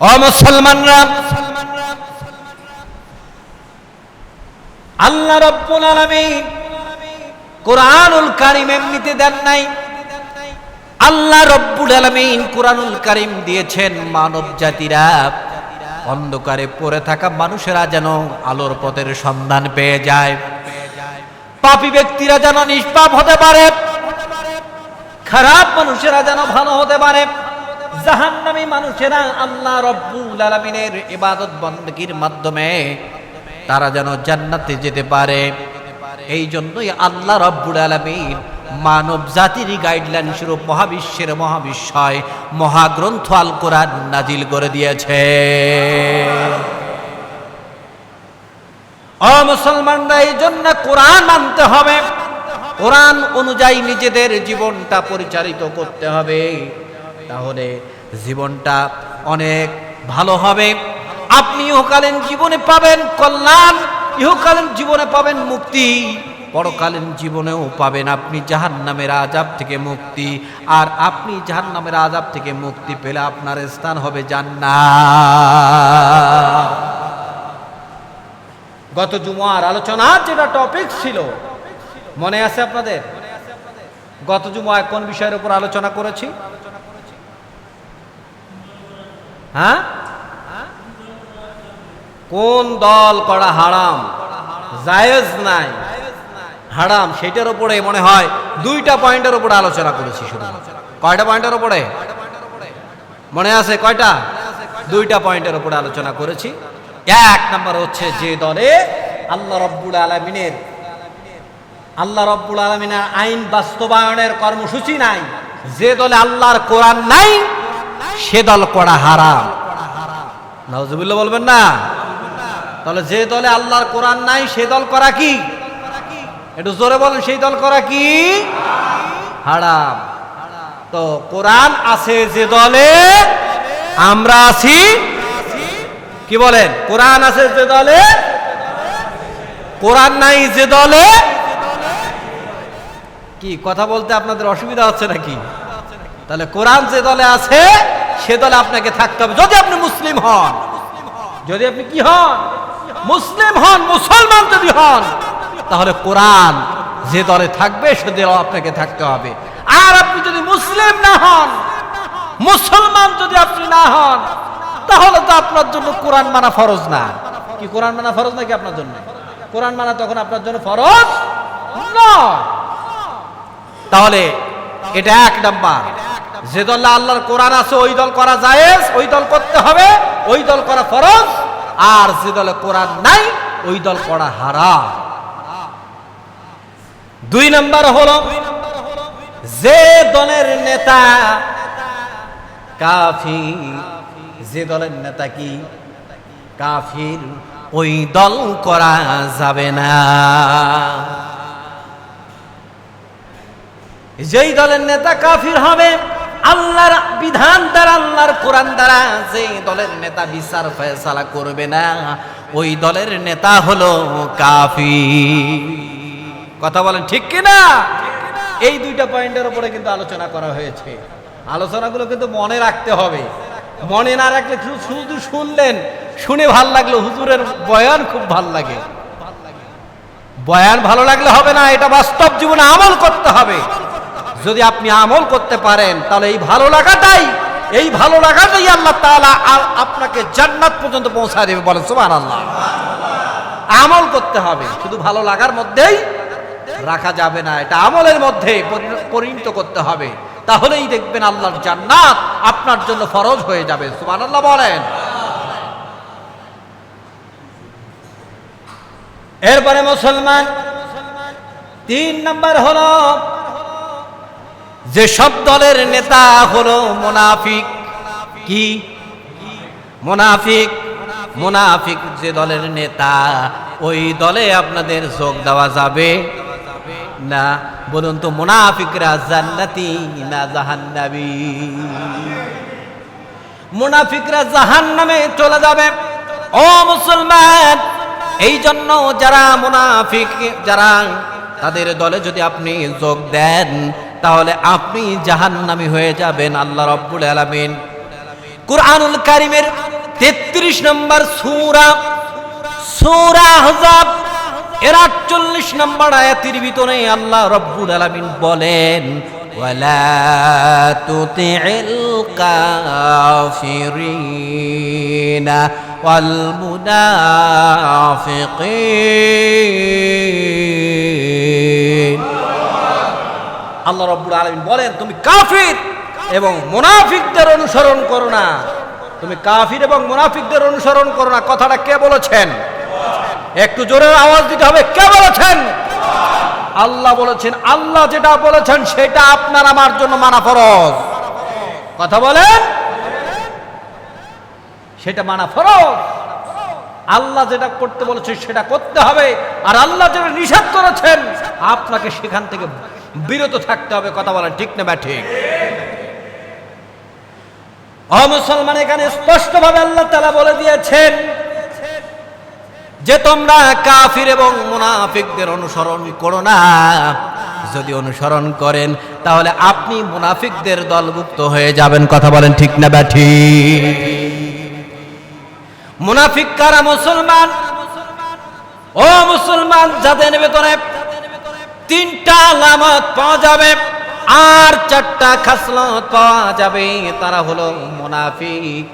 ও মুসলমানরা, আল্লাহ রাব্বুল আলামিন কোরআনুল কারীম এমনিতে দেন নাই। আল্লাহ রাব্বুল আলামিন কোরআনুল কারীম দিয়েছেন মানব জাতিরা অন্ধকারে পড়ে থাকা মানুষেরা যেন আলোর পথের সন্ধান পেয়ে যায়, পাপী ব্যক্তিরা যেন নিষ্পাপ হতে পারে, খারাপ মানুষেরা যেন ভালো হতে পারে, জাহান্নামী মানুষেরা আল্লাহ রাব্বুল আলামিনের ইবাদত বندگির মাধ্যমে তারা যেন জান্নাতে যেতে পারে। এই জন্যই আল্লাহ রাব্বুল আলামিন মানব জাতির গাইডলাইন স্বরূপ মহাবিশ্বের মহাবিশ্বয় মহাগ্রন্থ আল কোরআন নাজিল করে দিয়েছে। ও মুসলমানরা, এই জন্য কোরআন মানতে হবে, কোরআন অনুযায়ী নিজেদের জীবনটা পরিচালিত করতে হবে, তাহলে জীবনটা অনেক ভালো হবে। আপনি ইহকালীন জীবনে পাবেন কল্যাণ, ইহকালীন জীবনে পাবেন মুক্তি, পরকালীন জীবনেও পাবেন আপনি জাহান্নামের আযাব থেকে মুক্তি। আর আপনি জাহান্নামের আযাব থেকে মুক্তি পেলে আপনার স্থান হবে জান্নাত। গত জুমার আলোচনার যেটা টপিক ছিল মনে আছে আপনাদের? গত জুমায় কোন বিষয়ের উপর আলোচনা করেছি? হ্যাঁ, কোন দল করা হারাম, জায়েজ নাই, হারাম, সেটার উপরে মনে হয় 2টা পয়েন্টের উপরে আলোচনা করেছি। শুধু কয়টা পয়েন্টের উপরে মনে আছে? কয়টা? 2টা পয়েন্টের উপরে আলোচনা করেছি। 1 নম্বর হচ্ছে যে দলে আল্লাহ রাব্বুল আলামিনের আইন বাস্তবায়নের কর্মসূচি নাই, যে দলে আল্লাহর কোরআন নাই, সে দল করা হারাম। নাউজুবিল্লাহ বলবেন না? তাহলে যে দলে আল্লাহর কোরআন নাই সে দল করা কি? একটু জোরে বলেন, সেই দল করা কি? হারাম। তো কোরআন আছে যে দলে, আমরা আছি কি বলেন? কোরআন আছে যে দলে, কোরআন নাই যে দলে। কি কথা বলতে আপনাদের অসুবিধা হচ্ছে নাকি? তাহলে কোরআন যে দলে আছে সে দলে আপনাকে থাকতে হবে, যদি আপনি মুসলিম হন। যদি আপনি কি হন? মুসলিম হন, মুসলমান যদি হন, তাহলে কোরআন যে দলে থাকবে সে দলে আপনাকে থাকতে হবে। আর আপনি যদি মুসলিম না হন, মুসলমান যদি আপনি না হন, তাহলে তো আপনার জন্য কোরআন মানা ফরজ না। কি কোরআন মানা ফরজ নাকি আপনার জন্য? কোরআন মানা তখন আপনার জন্য ফরজ নয়। তাহলে এটা 1 নাম্বার, যে দলে আল্লাহর কোরআন আছে ওই দল করা জায়েজ, ওই দল করতে হবে, ওই দল করা ফরজ। আর যে দলে কোরআন নাই ওই দল করা হারাম। 2 নাম্বার হলো যে দলের নেতা কাফির, যে দলের নেতা কি? কাফির, ওই দল করা যাবে না। যেই দলের নেতা কাফির হবে, আল্লাহর বিধান দ্বারা, আল্লাহর কোরআন দ্বারা যে দলের নেতা বিচার ফয়সালা করবে না, ওই দলের নেতা হলো কাফির। কথা বলেন ঠিক কিনা? এই 2টা পয়েন্টের উপরে কিন্তু আলোচনা করা হয়েছে। আলোচনাগুলো কিন্তু মনে রাখতে হবে, মনে না রাখলে শুধু শুনলেন, শুনে ভাল লাগলো, হুজুরের বয়ান খুব ভাল লাগে, বয়ান ভালো লাগলে হবে না, এটা বাস্তব জীবনে আমল করতে হবে। যদি আপনি আমল করতে পারেন তাহলে এই ভালো লাগাটাই আল্লাহ তাআলা আপনাকে জান্নাত পর্যন্ত পৌঁছায় দেবে। বলেন সুবহানাল্লাহ। আমল করতে হবে, শুধু ভালো লাগার মধ্যেই রাখা যাবে না, এটা আমলের মধ্যে পরিণত করতে হবে। তাহলেই দেখবেন আল্লাহর জান্নাত আপনার জন্য ফরজ হয়ে যাবে। সুবহানাল্লাহ বলেন। এরপরে মুসলমান 3 নাম্বার হলো যে সব দলের নেতা হলো মুনাফিক। কি? মুনাফিক। মুনাফিক যে দলের নেতা, ওই দলে আপনাদের যোগ দেওয়া যাবে না। বলুন তো, মুনাফিকরা জান্নাতি না জাহান্নামী? মুনাফিকরা জাহান্নামে চলে যাবে। ও মুসলমান, এই জন্য যারা মুনাফিক, যারা তাদের দলে যদি আপনি যোগ দেন তাহলে আপনি জাহান্নামী হয়ে যাবেন। আল্লাহ রাব্বুল আলামিন কুরআনুল কারীমের 33 নম্বর সূরা সূরা আহজাব এর 48 নম্বর আয়াতের ভিতরে আল্লাহ রাব্বুল আলামিন বলেন ওয়ালা তুতি'ল কাফিরিনা ওয়াল মুনাফিকিন। আল্লাহ রাব্বুল আলামিন বলেন তুমি কাফির এবং মুনাফিকদের অনুসরণ করো না। তুমি কাফির এবং মুনাফিকদের অনুসরণ করো না। কথাটা কে বলেছেন? একটু জোরে আওয়াজ দিতে হবে। কে বলেছেন? আল্লাহ বলেছেন। আল্লাহ যেটা বলেছেন সেটা আপনার আমার জন্য মানা ফরজ। কথা বলেন, সেটা মানা ফরজ। আল্লাহ যেটা করতে বলেছেন সেটা করতে হবে, আর আল্লাহ যেটা নিষেধ করেছেন আপনাকে সেখান থেকে বিরত থাকতে হবে। কথা বলেন ঠিক না বা ঠিক? ও মুসলমান, এখানে স্পষ্টভাবে আল্লাহ তাআলা বলে দিয়েছেন যে তোমরা কাফির এবং মুনাফিকদের অনুসরণ করো না। যদি অনুসরণ করেন তাহলে আপনি মুনাফিকদের দলভুক্ত হয়ে যাবেন। কথা বলেন ঠিক না বা ঠিক? মুনাফিক কারা? মুসলমান। ও মুসলমান, যাদের ভেতরে 3টা আলামত পাওয়া যাবে আর 4টা খাসলত পাওয়া যাবে, তারা হলো মুনাফিক।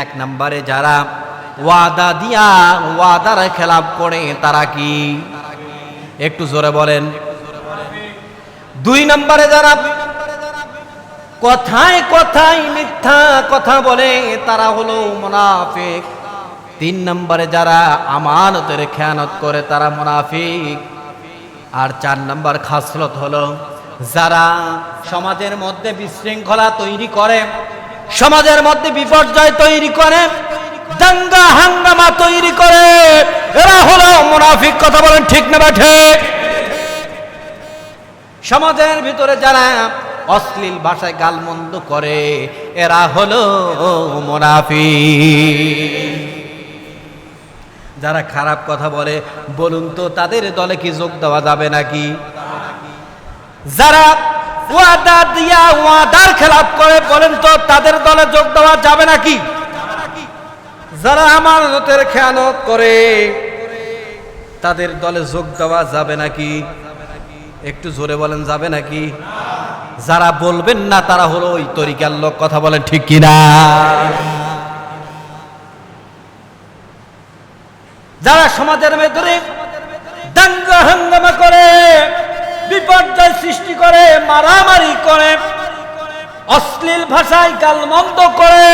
1 নম্বরে যারা ওয়াদা দিয়া ওয়াদার খেলাপ করে তারা কি? একটু জোরে বলেন। 2 নম্বরে যারা কথায় কথায় মিথ্যা কথা বলে তারা হলো মুনাফিক। 3 নম্বরে যারা আমানতের খেয়ানত করে তারা মুনাফিক। আর 4 নম্বর খাসলত হলো যারা সমাজের মধ্যে বিশৃঙ্খলা তৈরি করে, সমাজের মধ্যে বিপর্যয় তৈরি করে, দাঙ্গা হাঙ্গামা তৈরি করে, এরা হলো মুনাফিক। কথা বলেন ঠিক না বা ঠিক? সমাজের ভিতরে যারা অশ্লীল ভাষায় গালমন্দ করে এরা হলো মুনাফিক। যারা খারাপ কথা বলে বলুন তো তাদের দলে কি যোগ দেওয়া যাবে নাকি? যারা ওয়াদা দিয়া ওয়াদার খেলাপ করে বলেন তো তাদের দলে যোগ দেওয়া যাবে নাকি? যারা আমানতের খেয়ানত করে তাদের দলে যোগ দেওয়া যাবে নাকি? একটু জোরে বলেন, যাবে নাকি? যারা বলবেন না তারা হলো ওই তরিকার লোক। কথা বলেন ঠিক কিনা? যারা সমাজের ভেতরে দাঙ্গা হাঙ্গামা করে, বিপর্যয় সৃষ্টি করে, মারামারি করে, অশ্লীল ভাষায় গালমন্দ করে,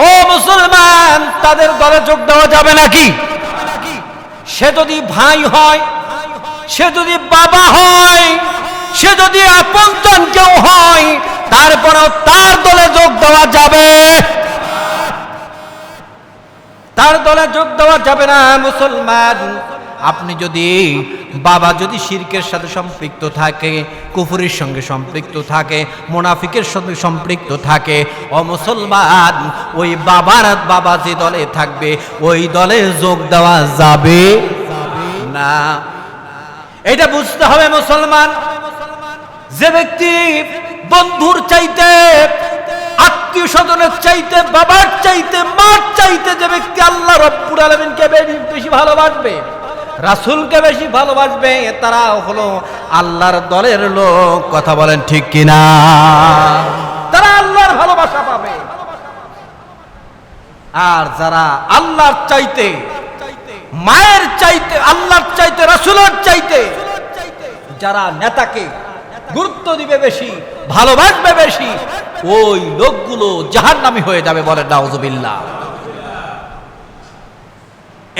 ও মুসলমান, তাদের দলে যোগ দেওয়া যাবে নাকি? সে যদি ভাই হয়, সে যদি বাবা হয়, সে যদি আপনজন কেউ হয়, তারপরেও তার দলে যোগ দেওয়া যাবে? তার দলে যোগ দেওয়া যাবে না। মুসলমান, আপনি যদি বাবা যদি শিরকের সাথে সম্পৃক্ত থাকে, কুফরির সঙ্গে সম্পৃক্ত থাকে, মুনাফিকের সঙ্গে সম্পৃক্ত থাকে, ও মুসলমান, ওই বাবা যে দলে থাকবে ওই দলে যোগ দেওয়া যাবে না। এটা বুঝতে হবে মুসলমান। যে ব্যক্তি বন্ধুর চাইতে, আত্মীয় স্বজনের চাইতে, বাবার চাইতে, মার চাইতে যে ব্যক্তি আল্লাহ রাব্বুল আলামিনকে বেশি ভালোবাসবে, রাসূলকে বেশি ভালোবাসবে, তারা হলো আল্লাহর দলের লোক। কথা বলেন ঠিক কিনা? তারা আল্লাহর ভালোবাসা পাবে। আর যারা আল্লাহর চাইতে, মায়ের চাইতে, আল্লাহর চাইতে, রাসূলের চাইতে যারা নেতাকে গুরুত্ব দিবে বেশি, ভালোবাসবে বেশি, ওই লোকগুলো জাহান্নামী হয়ে যাবে। বলেন নাউজুবিল্লাহ।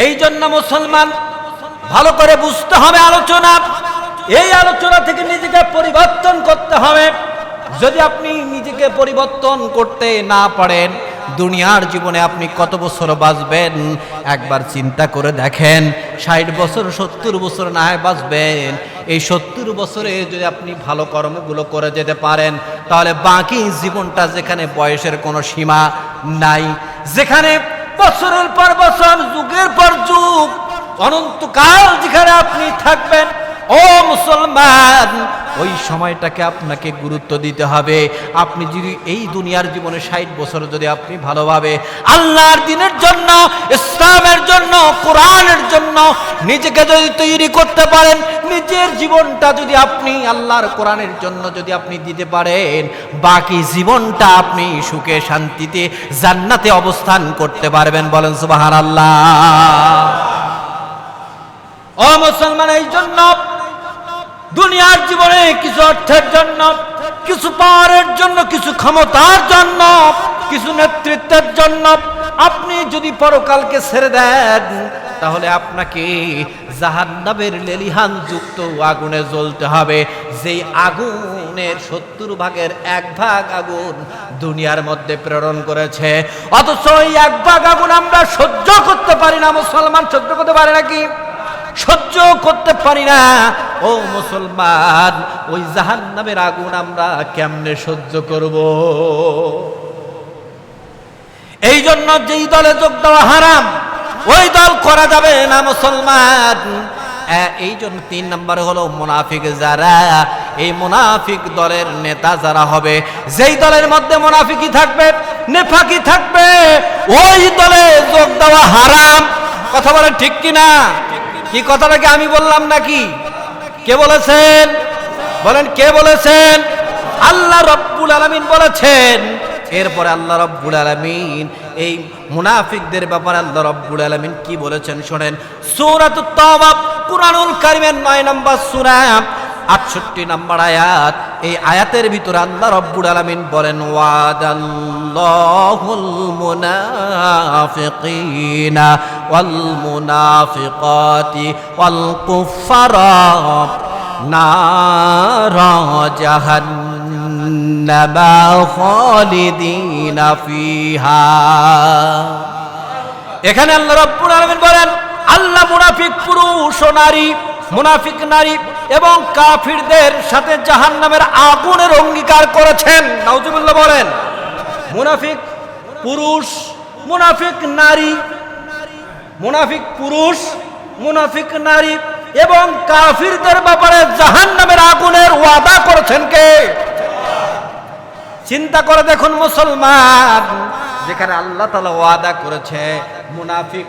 এই জন্য মুসলমান ভালো করে বুঝতে হবে আলোচনা। এই আলোচনা থেকে নিজেকে পরিবর্তন করতে হবে। যদি আপনি নিজেকে পরিবর্তন করতে না পারেন, দুনিয়ার জীবনে আপনি কত বছর বাঁচবেন একবার চিন্তা করে দেখেন। 60 বছর 70 বছর না হয় বাঁচবেন। এই 70 বছরে যদি আপনি ভালো কর্মগুলো করে যেতে পারেন তাহলে বাকি জীবনটা, যেখানে বয়সের কোনো সীমা নাই, যেখানে বছরের পর বছর, যুগের পর যুগ, অনন্তকাল যেখানে আপনি থাকবেন, ও মুসলমান, ওই সময়টাকে আপনাকে গুরুত্ব দিতে হবে। আপনি যদি এই দুনিয়ার জীবনে 60 বছর যদি আপনি ভালোভাবে আল্লাহর দ্বীনের জন্য, ইসলামের জন্য, কোরআনের জন্য নিজেকে যদি তৈরি করতে পারেন, নিজের জীবনটা যদি আপনি আল্লাহর কোরআনের জন্য যদি আপনি দিতে পারেন, বাকি জীবনটা আপনি সুখে শান্তিতে জান্নাতে অবস্থান করতে পারবেন। বলেন সুবহানাল্লাহ। ও মুসলমান, এই জন্য দুনিয়ার জীবনে কিছু অর্থের জন্য, কিছু পাওয়ারের জন্য, কিছু ক্ষমতার জন্য, কিছু নেতৃত্বের জন্য আপনি যদি পরকালকে ছেড়ে দেন, তাহলে আপনাকে জাহান্নামের লেলিহান যুক্ত আগুনে জ্বলতে হবে। যেই আগুনের 70 ভাগের 1 ভাগ আগুন দুনিয়ার মধ্যে প্রেরণ করেছে, অথচ ওই 1 ভাগ আগুন আমরা সহ্য করতে পারি না। মুসলমান সহ্য করতে পারে নাকি? সহ্য করতে পারি না। ও মুসলমান, ওই জাহান্নামের আগুন আমরা কেমনে সহ্য করব? এই জন্য যেই দলে যোগ দেওয়া হারাম, ওই দল করা যাবে না মুসলমান। এই জন্য 3 নম্বরে হলো মুনাফিক যারা, এই মুনাফিক দলের নেতা যারা হবে, যেই দলের মধ্যে মুনাফিকি থাকবে, নেফাকি থাকবে, ওই দলে যোগ দেওয়া হারাম। কথা বলেন ঠিক কিনা? কি কথাটাকে আমি বললাম নাকি? কে বলেছেন? বলেন কে বলেছেন? আল্লাহ রাব্বুল আলামিন বলেছেন। এরপরে আল্লাহ রাব্বুল আলামিন এই মুনাফিকদের ব্যাপারে আল্লাহ রাব্বুল আলামিন কি বলেছেন শুনেন। সূরাতুত তাওবা, কুরআনুল কারীমের 9 নম্বর সূরা, 68 নম্বর আয়াত। এই আয়াতের ভিতরে আল্লাহ রাব্বুল আলামিন বলেন, ওয়াদাল্লাহুল মুনাফিকিনা ওয়াল মুনাফিকাতি ওয়াল কুফারা নারা জাহান্নামা খালিদিনা ফিহা। এখানে আল্লাহ রাব্বুল আলামিন বলেন, আল্লাহ মুনাফিক পুরুষ ও নারী, মুনাফিক নারী এবং কাফিরদের সাথে জাহান্নামের আগুনের অঙ্গীকার করেছেন। নাউজুবিল্লাহ বলেন। মুনাফিক পুরুষ, মুনাফিক নারী, মুনাফিক পুরুষ, মুনাফিক নারী এবং কাফিরদের ব্যাপারে জাহান্নামের আগুনের ওয়াদা করেছেন কে? চিন্তা করে দেখুন মুসলমান, যেখানে আল্লাহ তাআলা ওয়াদা করেছে মুনাফিক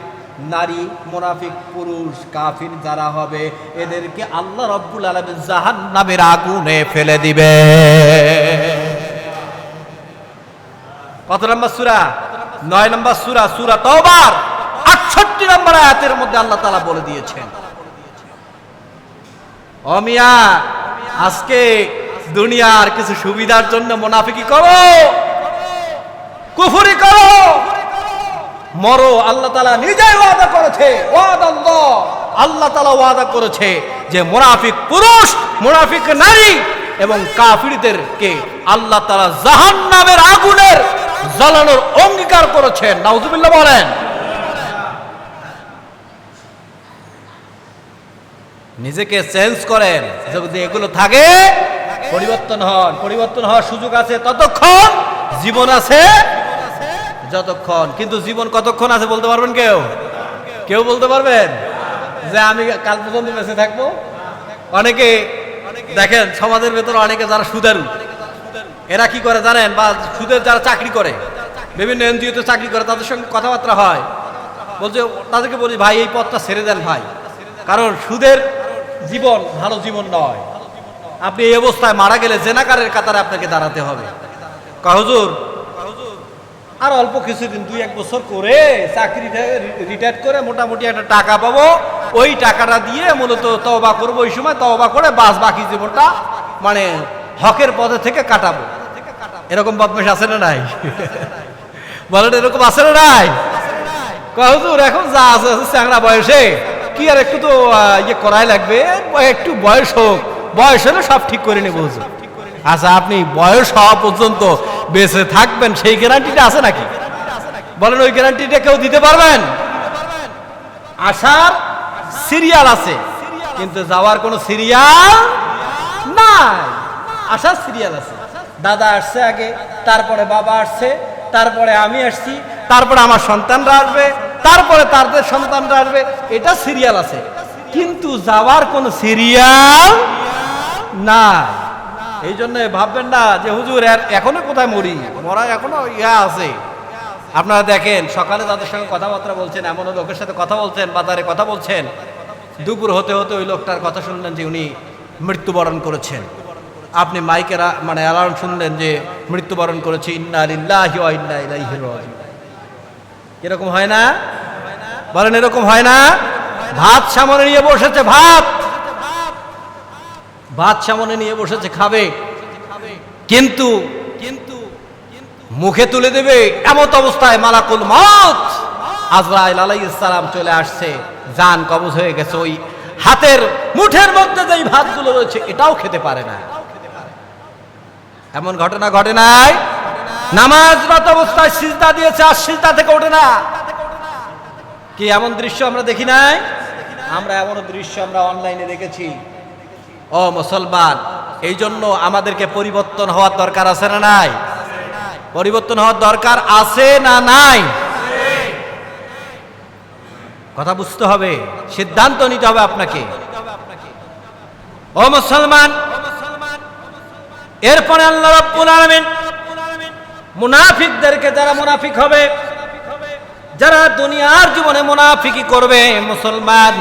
নারী, মুনাফিক পুরুষ, কাফির যারা হবে, এদেরকে আল্লাহ রাব্বুল আলামিন জাহান্নামের আগুনে ফেলে দিবে। কত নম্বর সূরা? 9 নম্বর সূরা, সূরা তাওবার 68 নম্বর আয়াতের মধ্যে আল্লাহ তাআলা বলে দিয়েছেন। ও মিয়া, আজকে দুনিয়ার কিছু সুবিধার জন্য মুনাফিকি করো, কুফরি করো, মরো। আল্লাহ তাআলা নিজেই ওয়াদা করেছে, ওয়াদাল্লাহ, আল্লাহ তাআলা ওয়াদা করেছে যে মুনাফিক পুরুষ, মুনাফিক নারী এবং কাফিরদেরকে আল্লাহ তাআলা জাহান্নামের আগুনের জ্বালানোর অঙ্গীকার করেছেন। নাউজুবিল্লাহ বলেন। নিজেকে চেঞ্জ করেন, যদি এগুলো থাকে পরিবর্তন হন। পরিবর্তন হওয়ার সুযোগ আছে ততক্ষণ, জীবন আছে যতক্ষণ। কিন্তু জীবন কতক্ষণ আছে বলতে পারবেন কেউ? কেউ বলতে পারবেন যে আমি কাল পর্যন্ত বেঁচে থাকবো? অনেকে দেখেন সমাজের ভেতরে অনেকে যারা সুদারু, এরা কি করে জানেন? বা সুদের যারা চাকরি করে, বিভিন্ন এনজিওতে চাকরি করে, তাদের সঙ্গে কথাবার্তা হয়, বলছে, তাদেরকে বলি ভাই এই পথটা ছেড়ে দেন ভাই, কারণ সুদের জীবন ভালো জীবন নয়। আপনি এই অবস্থায় মারা গেলে জেনাকারের কাতারে আপনাকে দাঁড়াতে হবে। হুজুর আর অল্প কিছুদিন, 2-1 বছর করে চাকরি রিটায়ার করে মোটামুটি একটা টাকা পাবো, ওই টাকাটা দিয়ে মূলত তওবা করবো, ওই সময় তওবা করে বাকি জীবনটা মানে হকের পথে থেকে কাটাবো। এরকম বদমাশ আছে না নাই? বলেন এরকম আছে না নাই? হুজুর এখন যা আছে চ্যাংড়া বয়সে কি আর একটু তো ইয়ে করাই লাগবে, একটু বয়স হোক, বয়স হলে সব ঠিক করে নেবো হুজুর। আচ্ছা, আপনি বয়স হওয়া পর্যন্ত বেঁচে থাকবেন সেই গ্যারান্টিটা আছে নাকি? বলেন ওই গ্যারান্টিটা কেউ দিতে পারবেন? আসার সিরিয়াল আছে কিন্তু যাওয়ার কোনো সিরিয়াল নাই। আসার সিরিয়াল আছে, দাদা আসছে আগে, তারপরে বাবা আসছে, তারপরে আমি আসছি, তারপরে আমার সন্তানরা আসবে, তারপরে তাদের সন্তানরা আসবে, এটা সিরিয়াল আছে। কিন্তু যাওয়ার কোনো সিরিয়াল নাই। এই জন্য ভাববেন না যে হুজুর এখনো কোথায় মরি, মরা এখনো আছে। আপনারা দেখেন সকালে তাদের সঙ্গে কথাবার্তা বলছেন, এমন লোকের সাথে কথা বলছেন, বাজারে কথা বলছেন, দুপুর হতে হতে ওই লোকটার কথা শুনলেন যে উনি মৃত্যুবরণ করেছেন। আপনি মাইকের মানে অ্যালার্ম শুনলেন যে মৃত্যুবরণ করেছে, ইন্না লিল্লাহি ওয়া ইন্না ইলাইহি রাজিউন। এরকম হয় না? বলেন এরকম হয় না? ভাত সামনে নিয়ে বসেছে, ভাত সামনে নিয়ে বসেছে, খাবে, কিন্তু মুখে তুলে দেবে এমত অবস্থায় মালাকুল মউত আজরাইল আলাইহিস সালাম চলে আসছে, জান কবজ হয়ে গেছে। ওই হাতের মুঠের মধ্যে যেই ভাতগুলো রয়েছে এটাও খেতে পারে না। এমন ঘটনা ঘটে নাই? নামাজরত অবস্থায় সিজদা দিয়েছে আর সিজদা থেকে ওঠে না। কি এমন দৃশ্য আমরা দেখি নাই? আমরা এমন দৃশ্য আমরা অনলাইনে দেখেছি। ও মুসলমান, এই জন্য আমাদেরকে পরিবর্তন হওয়ার দরকার আছে না নাই? পরিবর্তন হওয়ার দরকার আছে না নাই? কথা বুঝতে হবে, সিদ্ধান্ত নিতে হবে আপনাকে। ও মুসলমান, এরপরে আল্লাহ রাব্বুল আলামিন মুনাফিকদেরকে, যারা মুনাফিক হবে, যারা দুনিয়ার জীবনে মুনাফিকি করবে, মুসলমান